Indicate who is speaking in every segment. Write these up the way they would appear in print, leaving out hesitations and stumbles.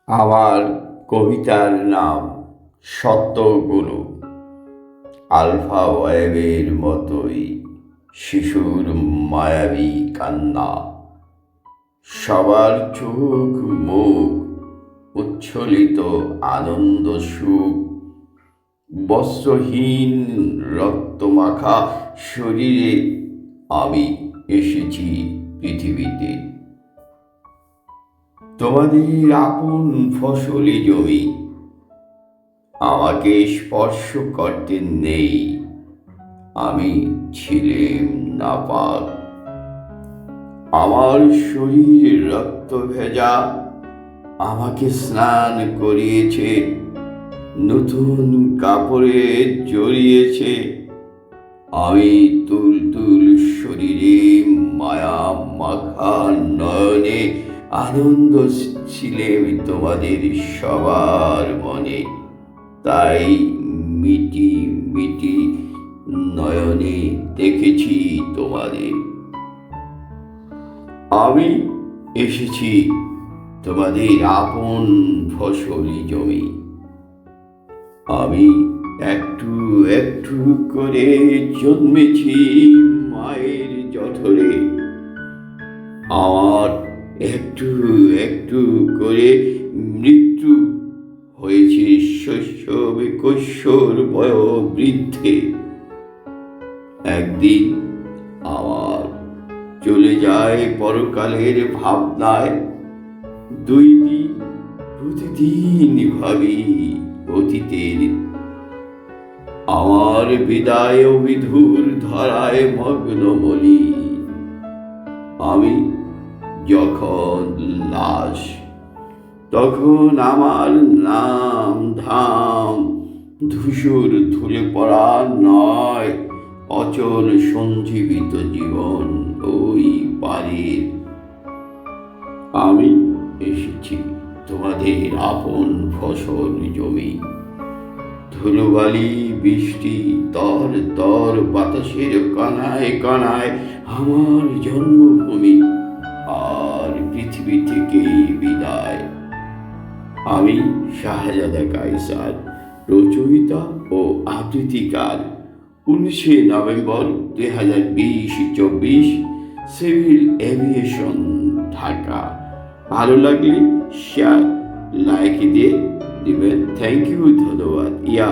Speaker 1: আমার কবিতার নাম সত্যগুরু। আলফা ওয়েবের মতোই শিশুর মায়াবী কান্না, সবার চোখ মুখ উচ্ছ্বলিত আনন্দ সুখ, বস্ত্রহীন রক্তমাখা শরীরে আমি এসেছি পৃথিবীতে। তোমাদের আপন ফসলি জমি আমাকে স্পর্শ করতে নেই, আমি ছিলেম নাপাক। আমার শরীর রক্ত ভেজা আমাকে স্নান করিয়েছে, নতুন কাপড়ে জড়িয়েছে। আমি তুলতুল শরীরে মায়া মাখা নয়নে আনন্দ ছিলেম তোমাদের সবার মনে। তাই মিটি মিটি নয়নে দেখেছি তোমাদের। আমি এসেছি তোমাদের আপন ফসলি জমি। আমি একটু একটু করে জন্মেছি মায়ের জঠরে। আমার একটু একটু করে মৃত্যু হয়েছে শৈশবে কৈশোর বয়োবৃদ্ধে। একদিন আমার চলে যায় পরকালের ভাবনায়। দুই দিন প্রতিদিন ভাবি অতীতের। আমার বিদায় বিধুর ধারায় মগ্ন বলি। আমি যখন লাশ, তখন আমার নাম ধাম ধূসর ধুলে পড়া নয়, অচল সঞ্জীবিত জীবন ওই পারের। আমি এসেছি তোমাদের আপন ফসল জমি। ধুলোবালি বৃষ্টি তর তর বাতাসের কানায় কানায় আমার জন্মভূমি আর পৃথিবী থেকে বিদায়। আমি শাহজাদা কায়সার, রচয়িতা ও আবৃত্তিকার। 19 নভেম্বর 2024, সিভিল এভিয়েশন, ঢাকা। ভালো লাগলে শেয়ার লাইক দিয়ে দিবেন। থ্যাংক ইউ, ধন্যবাদ। ইয়া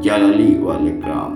Speaker 1: জালালি ওয়াল ইকরাম।